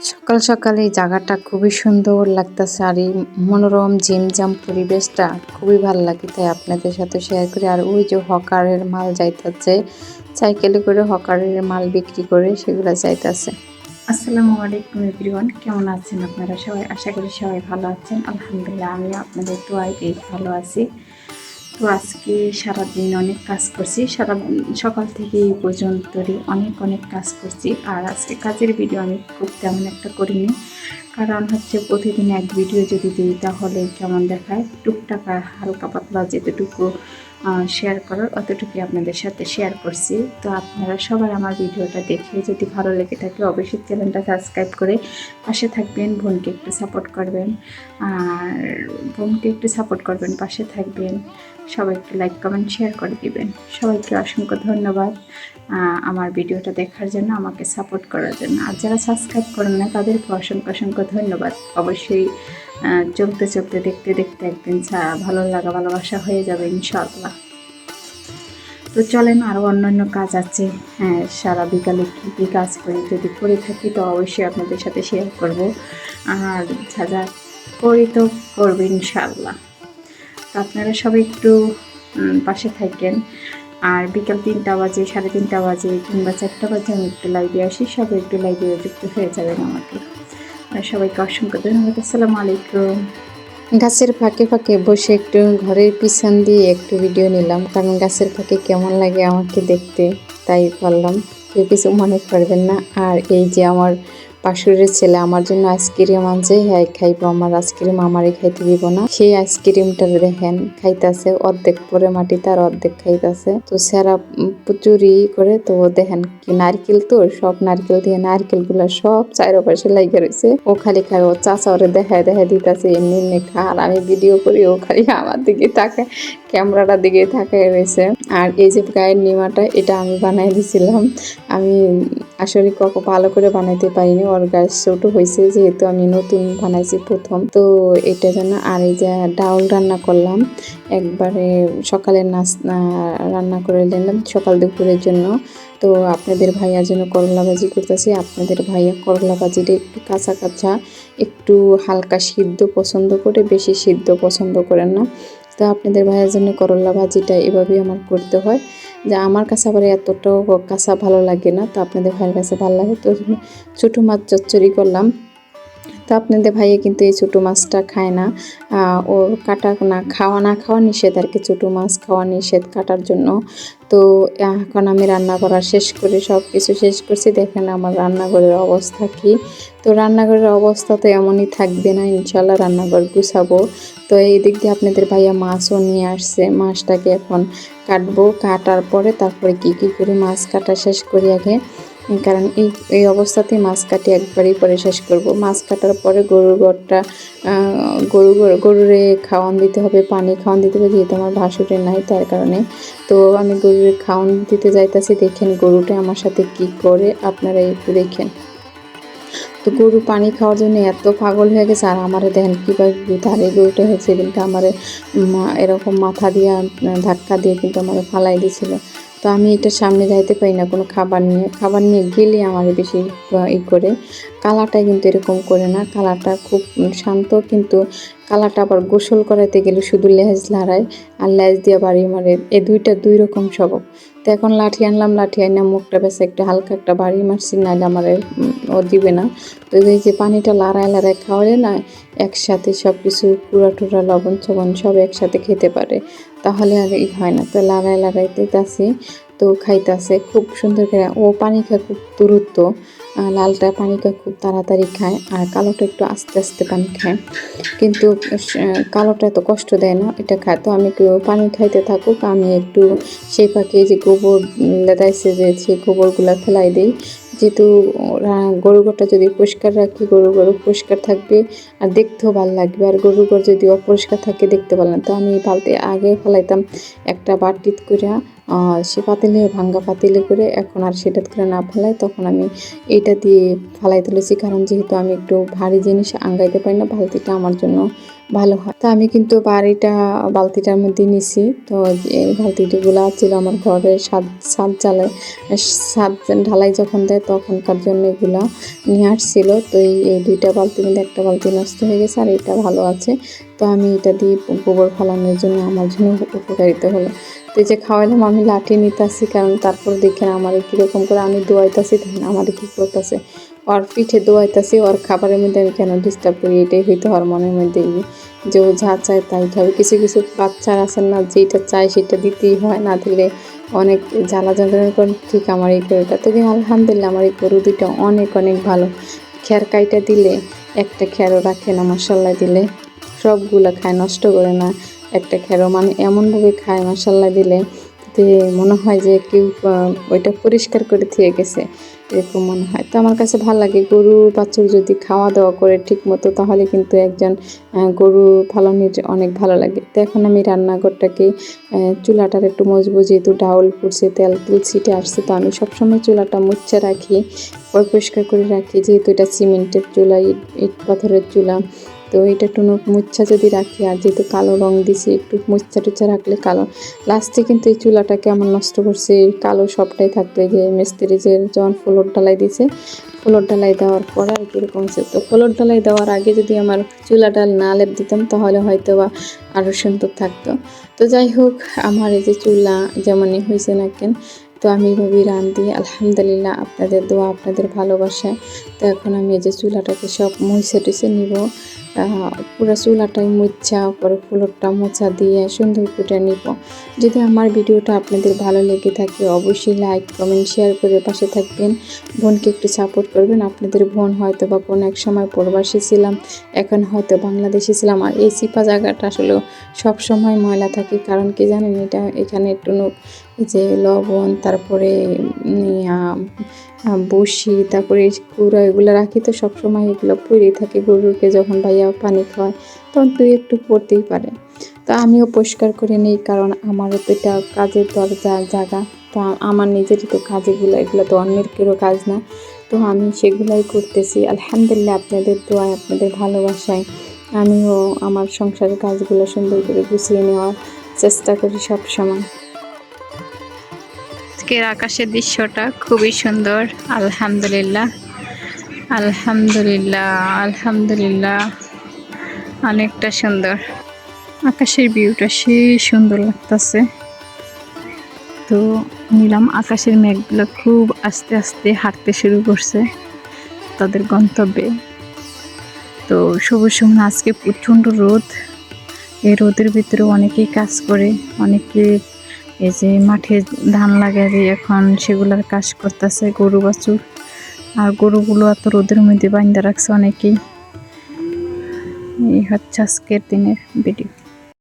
সকাল সকাল এই জায়গাটা খুবই সুন্দর লাগতেছে, আর এই মনোরম জিমজাম পরিবেশটা খুবই ভালো লাগে, তাই আপনাদের সাথে শেয়ার করি। আর ওই যে হকারের মাল যাইতেছে, সাইকেলে করে হকারের মাল বিক্রি করে সেগুলো যাইতেছে। আসসালামু আলাইকুম এভরিওয়ান, কেমন আছেন আপনারা সবাই? আশা করি সবাই ভালো আছেন। আলহামদুলিল্লাহ, আমি আপনাদের দোয়ায় বেশ ভালো আছি। তো আজকে সারাদিন অনেক কাজ করছি, সকাল থেকে এই পর্যন্তই অনেক কাজ করছি। আর আজকে কাজের ভিডিও আমি খুব তেমন একটা করিনি, কারণ হচ্ছে প্রতিদিন এক ভিডিও যদি দিই তাহলে কেমন দেখায়। টুকটাক আর হালকা পাতলা যেতটুকু শেয়ার করার অতটুকুই আপনাদের সাথে শেয়ার করছি। তো আপনারা সবাই আমার ভিডিওটা দেখে যদি ভালো লেগে থাকে অবশ্যই চ্যানেলটা সাবস্ক্রাইব করে পাশে থাকবেন, বোনকে একটু সাপোর্ট করবেন, পাশে থাকবেন। সবাইকে লাইক কমেন্ট শেয়ার করে দিবেন। সবাইকে অসংখ্য ধন্যবাদ আমার ভিডিওটা দেখার জন্য, আমাকে সাপোর্ট করার জন্য। আর যারা সাবস্ক্রাইব করেন না তাদেরকে অসংখ্য ধন্যবাদ। অবশ্যই চলতে দেখতে একদিন ভালো লাগা ভালোবাসা হয়ে যাবে ইনশাআল্লাহ। তো চলেন, আরও অন্যান্য কাজ আছে। হ্যাঁ, সারা বিকালে কী কাজ করি, যদি করে থাকি তো অবশ্যই আপনাদের সাথে শেয়ার করব। আর যা করি তো করবো ইনশাআল্লাহ। তো আপনারা সবাই একটু পাশে থাকেন। আর বিকাল 3টা বাজে, 3:30 বাজে কিংবা 4টা বাজে আমি একটু লাইভে আসি, সবাই একটু লাইভে যুক্ত হয়ে যাবেন আমাকে। আর সবাইকে অসংখ্য ধন্যবাদ। আসসালামু আলাইকুম। গাছের ফাঁকে বসে একটু ঘরের পিছন দিয়ে একটু ভিডিও নিলাম, কারণ গাছের ফাঁকে কেমন লাগে আমাকে দেখতে, তাই করলাম। কেউ কিছু মনে করবেন না। আর এই যে আমার পাশুরের ছেলে আমার জন্য আইসক্রিম আনছে, হ্যাঁ খাইবো। আমার আইসক্রিম আমারই খাইতে দিব না। সেই আইসক্রিমটা দেখেন খাইতেছে, অর্ধেক পরে মাটিতে আর অর্ধেক খাইতেছে। তো স্যারা চুরি করে, তো দেখেন কি নারকেল, তো সব নারকেল দিয়ে নারকেল গুলা সব চারপাশে লাগিয়ে রয়েছে। ও খালি খায়, ও চাচা ওরে দেখায় দিতেছে এমনি খা। আর আমি ভিডিও করি, ও খালি আমার দিকে তাকায়, ক্যামেরাটার দিকে তাকায় রয়েছে। আর এই যে গায়ের নিমাটা, এটা আমি বানাই দিছিলাম। আমি আসলে ভালো করে বানাইতে পারিনি, ওর গায়ে ছোট হয়েছে যেহেতু আমি নতুন বানাইছি প্রথম। তো এটা জন্য। আর এই যে ডাউল রান্না করলাম, একবারে সকালের রান্না করে নিলাম সকাল দুপুরের জন্য। তো আপনাদের ভাইয়ার জন্য করলা ভাজি করতেছি। আপনাদের ভাইয়া করলা ভাজিটা একটু কাঁচা একটু হালকা সিদ্ধ পছন্দ করে, বেশি সিদ্ধ পছন্দ করেন না। তো আপনাদের ভাইয়ের জন্য করলা ভাজিটা এভাবেই আমার করতে হয়, যে আমার কাছে আবার এতটাও কাঁচা ভালো লাগে না, তো আপনাদের ভাইয়ের কাছে ভালো লাগে। তো ছোটো মাছ চচ্চড়ি করলাম। তো আপনাদের ভাইয়া কিন্তু এই ছোটো মাছটা খায় না, ওর কাটা খাওয়া নিষেধ আর কি, ছোটো মাছ খাওয়া নিষেধ কাটার জন্য। তো এখন আমি রান্না করা শেষ করে সব কিছু শেষ করছি। দেখেন আমার রান্নাঘরের অবস্থা কি। তো রান্নাঘরের অবস্থা তো এমনই থাকবে না, ইনশাল্লাহ রান্নাঘর গুছাবো। তো এই দিক দিয়ে আপনাদের ভাইয়া মাছও নিয়ে আসছে, মাছটাকে এখন কাটবো। কাটার পরে তারপরে কি করে মাছ কাটা শেষ করি আগে, কারণ এই অবস্থাতেই মাছ কাটি একবারই পরে শেষ করব। মাছ কাটার পরে গরুর ঘরটা গরুরে খাওয়ান দিতে হবে, পানি খাওয়ান দিতে হবে, যেহেতু আমার ভাসুরে নাই তার কারণে। তো আমি গরুরে খাওয়ান দিতে যাইতাছি। দেখেন গরুটা আমার সাথে কি করে, আপনারা একটু দেখেন। তো গরু পানি খাওয়ার জন্য এত পাগল হয়ে গেছে। আর আমারে দেখেন কীভাবে ধারে গরুটা হয়েছে, কিন্তু আমারে এরকম মাথা দিয়ে ধাক্কা দিয়ে কিন্তু আমারে ফালাই দিয়েছিল। তো আমি এটার সামনে যাইতে পারি না কোনো খাবার নিয়ে গেলে আমার বেশি করে। কালাটা কিন্তু এরকম করে না, কালাটা খুব শান্ত, কিন্তু কালাটা আবার গোসল করাতে গেলে শুধু লেজ লাড়ায় আর লেজ দিয়ে বাড়ি মারে। এই দুই রকম স্বভাব। তো এখন লাঠি আনলাম, লাঠি আইনা মুখটা বেশ একটু হালকা একটা বাড়ি মারছি, নাহলে আমার ও দিবে না। তো এই যে পানিটা লাড়ায় খাওয়ালে না, একসাথে সব কিছু কুড়া লবণ চবণ সব একসাথে খেতে পারে, তাহলে আর হয় না। তো লাড়াইতে আসি, তো খাইতেছে খুব সুন্দর করে। ও পানি খায় খুব দ্রুত, লালটা পানি খায় খুব তাড়াতাড়ি খায়, আর কালোটা একটু আস্তে পানি খায়, কিন্তু কালোটা এত কষ্ট দেয় না, এটা খায়। তো আমি পানি খাইতে থাকুক, আমি একটু সেই পাখি যে গোবর লেদাইছে যে সেই গোবরগুলো ফেলাই দিই। যেহেতু গরু ঘরটা যদি পরিষ্কার রাখি, গরু পরিষ্কার থাকবে আর দেখতেও ভালো লাগবে। আর গরু ঘর যদি অপরিষ্কার থাকে দেখতে ভালো না। তো আমি বালতি আগে ফেলাইতাম একটা বাটিত করে, সে পাতিলে ভাঙ্গা পাতিলে করে এখন আর সেটা করে না ফেলাই, তখন আমি এটা দিয়ে ফালাই তুলেছি। কারণ যেহেতু আমি একটু ভারী জিনিস আঙ্গাইতে পারি না, বালতিটা আমার জন্য ভালো হয়। তা আমি কিন্তু বালতিটার মধ্যে নিছি। তো এই বালতিগুলো ছিল আমার ঘরের ছাদ ছাদ ঢালাই যখন দেয় তখনকার জন্য এগুলা নিয়ে আসছিল। তো এই দুইটা বালতির মধ্যে একটা বালতি নষ্ট হয়ে গেছে আর এটা ভালো আছে। তো আমি এটা দিয়ে গোবর ফালানোর জন্য আমার জন্য উপকারিতা হলো। তো এই যে খাওয়াইলাম, আমি লাঠি নিতেছি, কারণ তারপর দেখেন আমার কীরকম করে আমি দোয়াইতেছি, তখন আমার কী করতেছে, ওর পিঠে দোয়াইতেছি, ওর খাবারের মধ্যে আমি কেন ডিস্টার্ব করি, এটাই হইতে হওয়ার মনের মধ্যে যে ও যা চায় তাই খাবে। কিছু কিছু বাচ্চারা আছেন না, যেটা চায় সেটা দিতেই হয়, না দিলে অনেক জ্বালা যন্ত্রণা করেন। ঠিক আমার এই গরুটা, তবে আলহামদুলিল্লাহ আমার এই গরু দুইটা অনেক অনেক ভালো। খ্যার কাইটা দিলে একটা খ্যারও রাখে না, মাসাল্লাহ দিলে সবগুলো খায়, নষ্ট করে না একটা খ্যারও। মানে এমনভাবে খায় মাসাল্লাহ দিলে যে মনে হয় যে কেউ ওইটা পরিষ্কার করে থুয়ে গেছে, এরকম মনে হয়। তো আমার কাছে ভালো লাগে গরু বাছুর যদি খাওয়া দাওয়া করে ঠিক মতো, তাহলে কিন্তু একজন গরু পালনের অনেক ভালো লাগে। তো এখন আমি রান্নাঘরটাকে চুলাটার একটু মজবুত, যেহেতু ডাউল পুড়ছে, তেল ছিটে আসছে, তো আমি সবসময় চুলাটা মুচ্ছা রাখি, পরিষ্কার করে রাখি, যেহেতু এটা সিমেন্টের চুলা, ইট পাথরের চুলা। তো এটা একটু মুচ্ছা যদি রাখি, আর যেহেতু কালো রং দিছি, একটু মুচ্ছা টুচ্ছা রাখলে কালো লাস্টে কিন্তু এই চুলাটাকে আমার নষ্ট করছে, কালো সবটাই থাকবে। যে মিস্ত্রি যে যখন ফ্লোর ঢালাই দিছে, ফ্লোর ঢালাই দেওয়ার পরে আর কীরকম হচ্ছে, তো ফ্লোর ঢালাই দেওয়ার আগে যদি আমার চুলাটা না লেপ দিতাম তাহলে হয়তো বা আরও সুন্দর থাকতো। তো যাই হোক, আমার এই যে চুলা যেমনই হয়েছে না কেন, তো আমি এভাবেই রাঁধি আলহামদুলিল্লাহ, আপনাদের দোয়া আপনাদের ভালোবাসায়। তো এখন আমি এই যে চুলাটাকে সব মুছে টুছে নিব, পুরো চুলাটাই মুছা, পরে ফ্লোরটা মোছা দিয়ে সুন্দর করে নিব। যদি আমার ভিডিওটা আপনাদের ভালো লেগে থাকে অবশ্যই লাইক কমেন্ট শেয়ার করে পাশে থাকবেন, বোনকে একটু সাপোর্ট করবেন। আপনাদের বোন হয়তো বা কোনো এক সময় প্রবাসী ছিলাম, এখন হয়তো বাংলাদেশে ছিলাম। আর এই সিপা জায়গাটা আসলে সব সময় ময়লা থাকে, কারণ কি জানেন, এটা এখানে একটু যে লবণ, তারপরে বসি, তারপরে কুড়া এগুলো রাখি, তো সবসময় এগুলো পড়েই থাকে। গরুকে যখন ভাইয়া পানি খাওয়ায় তখন তুই একটু পড়তেই পারে। তো আমিও পরিষ্কার করে নিই, কারণ আমারও তো এটা কাজের জায়গা। তো আমার নিজেরই তো কাজ, এগুলো তো অন্যের কেউ কাজ না। তো আমি সেগুলাই করতেছি আলহামদুলিল্লাহ, আপনাদের দোয়ায় আপনাদের ভালোবাসায় আমিও আমার সংসারের কাজগুলো সুন্দর করে গুছিয়ে নেওয়ার চেষ্টা করি সব সময়। আজকের আকাশের দৃশ্যটা খুবই সুন্দর, আলহামদুলিল্লাহ আলহামদুলিল্লাহ আলহামদুলিল্লাহ, অনেকটা সুন্দর আকাশের ভিউটা, সেই সুন্দর লাগতেছে। তো নিলাম, আকাশের মেঘগুলো খুব আস্তে আস্তে হাঁটতে শুরু করছে তাদের গন্তব্যে। তো সবুজ সুমন, আজকে প্রচণ্ড রোদ, এই রোদের ভিতরে অনেকেই কাজ করে, অনেকে এই যে মাঠে ধান লাগাবে এখন সেগুলোর কাজ করতেছে গরু বাছুর। আর গরুগুলো এত রোদের মধ্যে বাঁধা রাখছে অনেকেই। এই হচ্ছে আজকের দিনের ভিডিও।